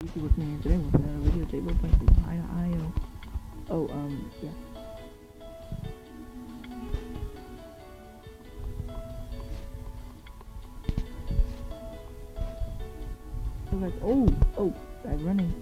YouTube with me, and today we're looking at a video table playing through Hi.io. Yeah. So like, guy's running.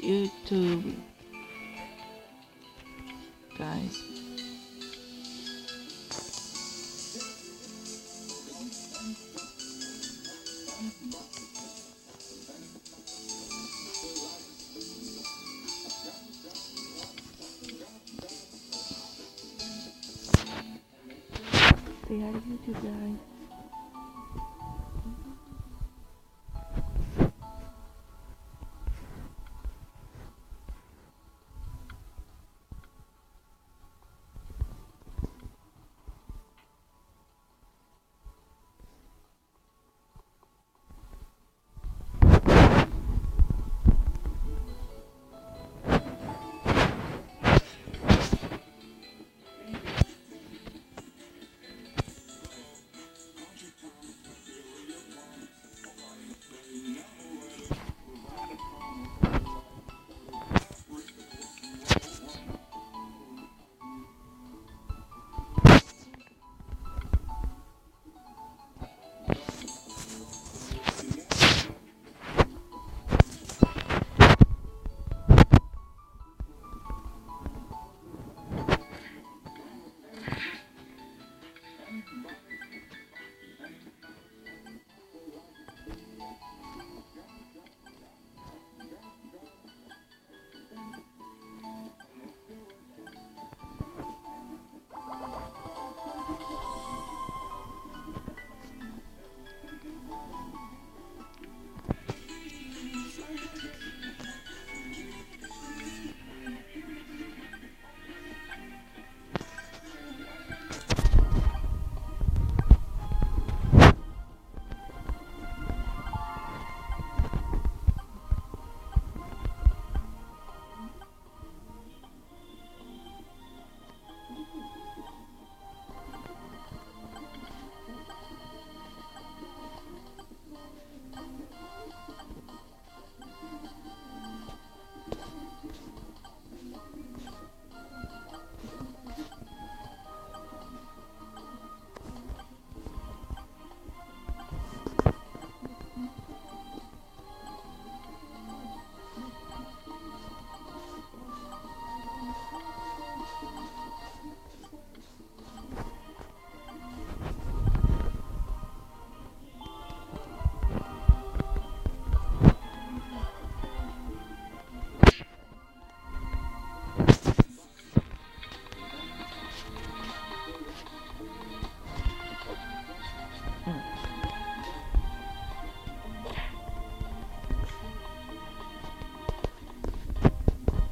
YouTube, guys. Say hi to YouTube, guys.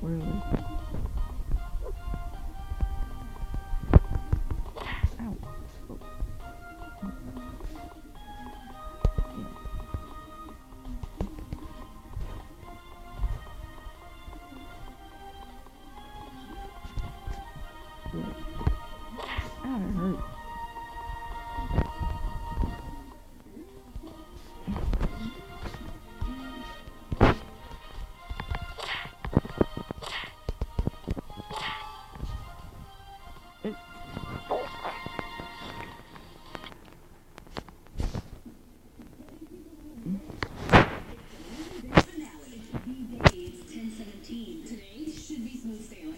Really? Ow. Oh. Ow, that hurt.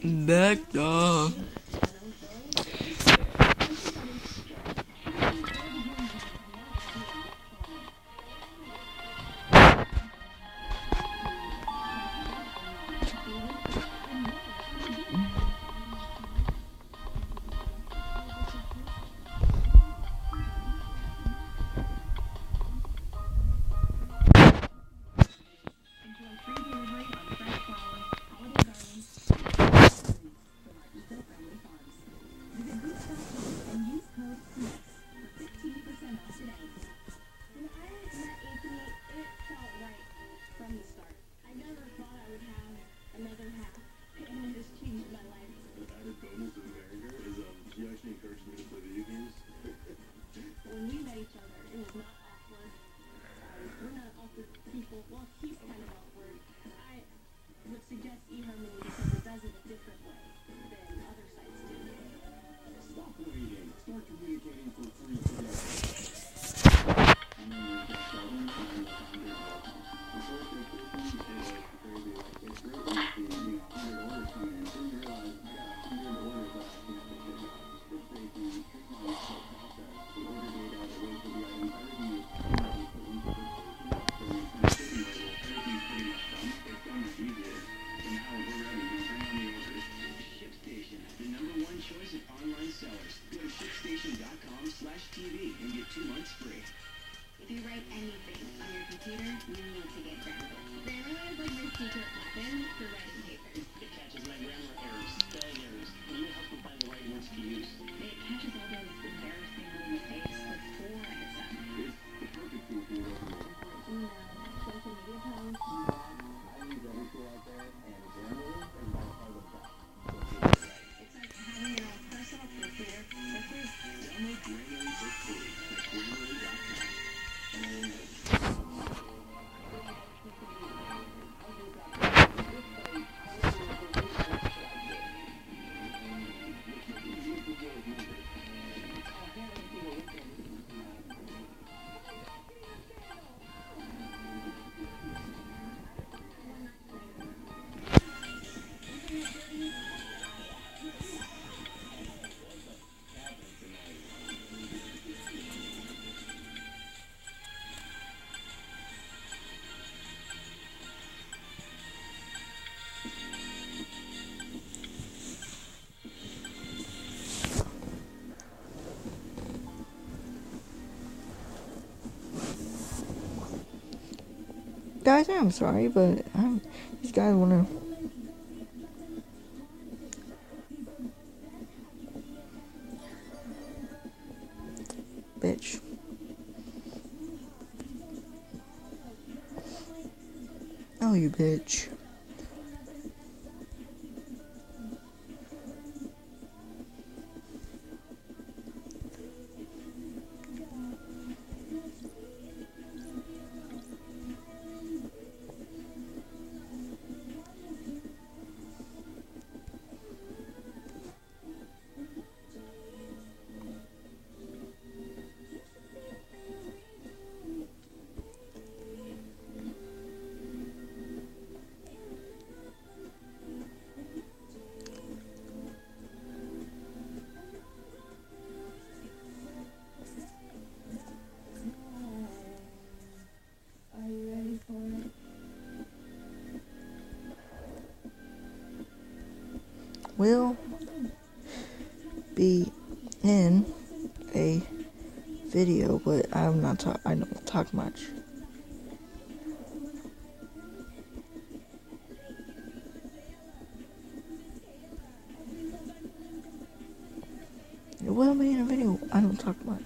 Back dog. Guys, I'm sorry, but these guys wanna. Bitch. Oh, you bitch. Will be in a video, but I don't talk much. It will be in a video. I don't talk much.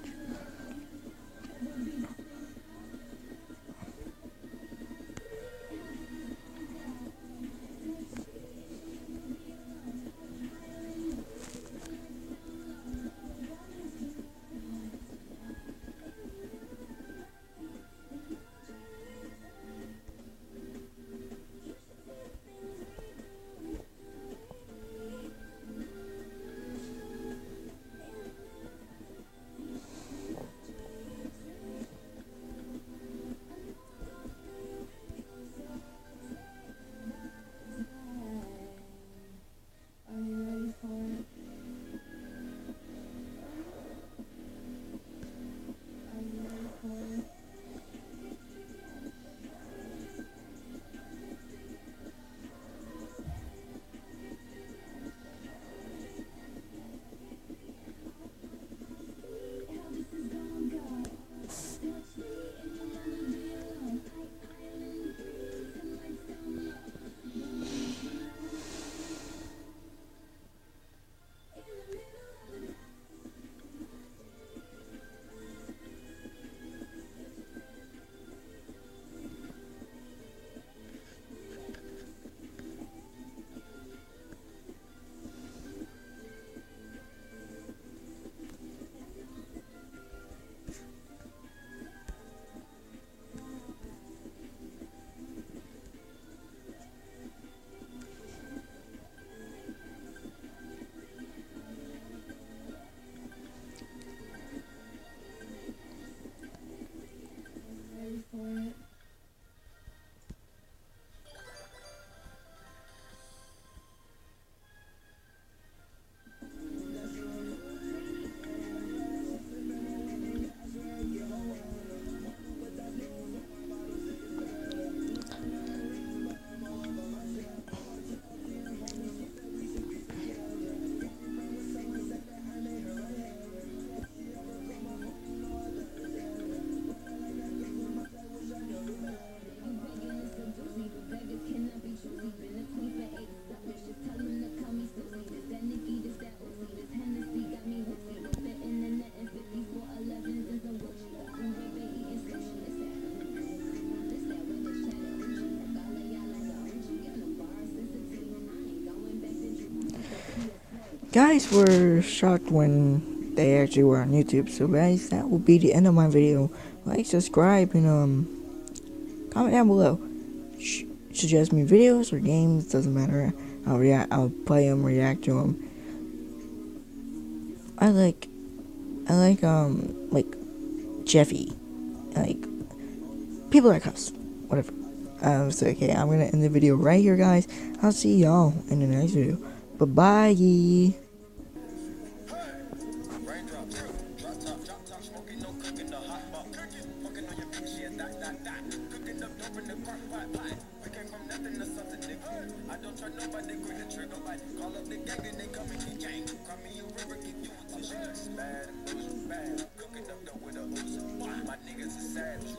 guys were shocked when they actually were on YouTube. So guys, that will be the end of my video. Like, subscribe, and comment down below. Suggest me videos or games, doesn't matter. I'll play them, react to them. I like Jeffy, like people like us, whatever. So okay, I'm gonna end the video right here, guys. I'll see y'all in the next video. Bye bye. I don't try nobody, green the trigger light. Call up the gang and they come in the gang. Cry me a river, give you a t-shirt. Bad, bad. Cooking up dope with a Uzi. My niggas are savage.